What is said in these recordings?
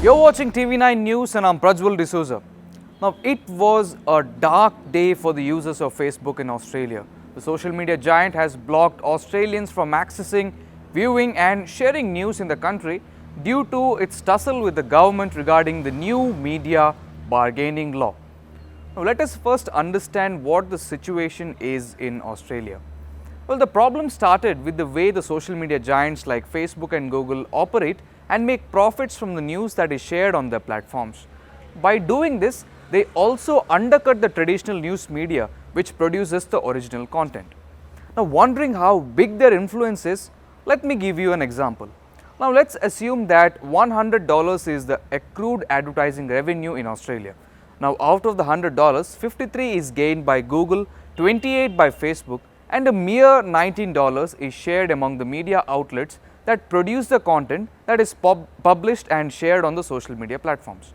You're watching TV9 News and I'm Prajwal D'Souza. Now, it was a dark day for the users of Facebook in Australia. The social media giant has blocked Australians from accessing, viewing and sharing news in the country due to its tussle with the government regarding the new media bargaining law. Now, let us first understand what the situation is in Australia. Well, the problem started with the way the social media giants like Facebook and Google operate and make profits from the news that is shared on their platforms. By doing this, they also undercut the traditional news media which produces the original content. Now, wondering how big their influence is, let me give you an example. Now, let's assume that $100 is the accrued advertising revenue in Australia. Now, out of the $100, 53 is gained by Google, 28 by Facebook, and a mere $19 is shared among the media outlets that produce the content that is published and shared on the social media platforms.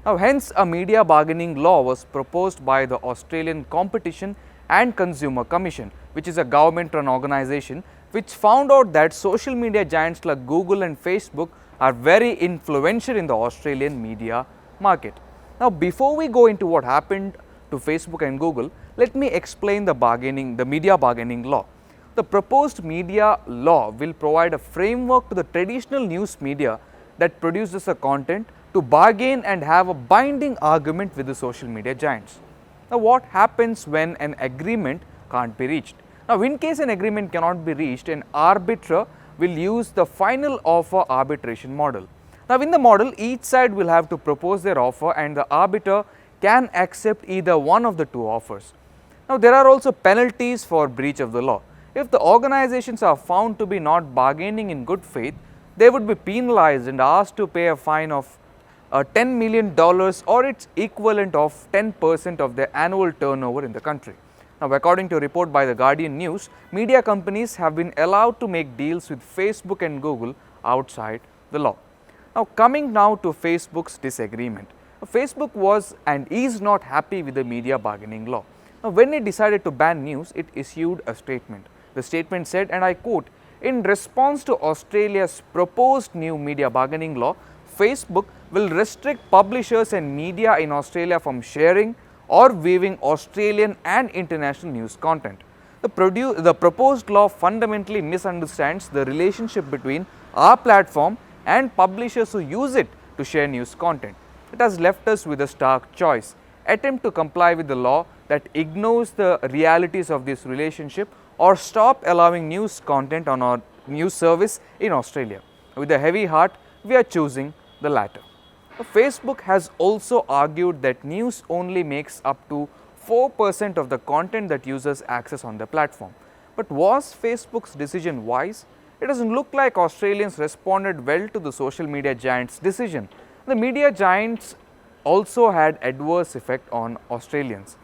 Now, hence a media bargaining law was proposed by the Australian Competition and Consumer Commission, which is a government-run organization which found out that social media giants like Google and Facebook are very influential in the Australian media market. Now, before we go into what happened to Facebook and Google, let me explain the media bargaining law. The proposed media law will provide a framework to the traditional news media that produces the content to bargain and have a binding argument with the social media giants. Now, what happens when an agreement can't be reached? Now, in case an agreement cannot be reached, an arbiter will use the final offer arbitration model. Now, in the model, each side will have to propose their offer and the arbiter can accept either one of the two offers. Now, there are also penalties for breach of the law. If the organizations are found to be not bargaining in good faith, they would be penalized and asked to pay a fine of $10 million or its equivalent of 10% of their annual turnover in the country. Now, according to a report by the Guardian News, media companies have been allowed to make deals with Facebook and Google outside the law. Now, coming now to Facebook's disagreement. Facebook was and is not happy with the media bargaining law. Now, when it decided to ban news, it issued a statement. The statement said, and I quote, "In response to Australia's proposed new media bargaining law, Facebook will restrict publishers and media in Australia from sharing or viewing Australian and international news content. The proposed law fundamentally misunderstands the relationship between our platform and publishers who use it to share news content. It has left us with a stark choice: attempt to comply with the law that ignores the realities of this relationship or stop allowing news content on our news service in Australia. With a heavy heart, we are choosing the latter." Facebook has also argued that news only makes up to 4% of the content that users access on the platform. But was Facebook's decision wise? It doesn't look like Australians responded well to the social media giant's decision. The media giants also had adverse effect on Australians.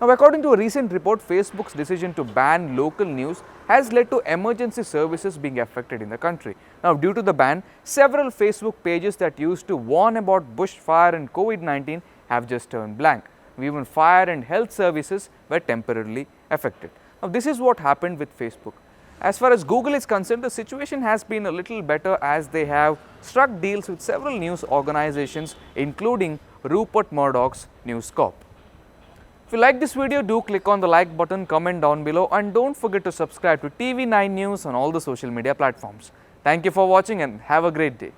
Now, according to a recent report, Facebook's decision to ban local news has led to emergency services being affected in the country. Now, due to the ban, several Facebook pages that used to warn about bushfire and COVID-19 have just turned blank. Even fire and health services were temporarily affected. Now, this is what happened with Facebook. As far as Google is concerned, the situation has been a little better as they have struck deals with several news organizations, including Rupert Murdoch's News Corp. If you like this video, do click on the like button, comment down below, and don't forget to subscribe to TV9 News on all the social media platforms. Thank you for watching and have a great day.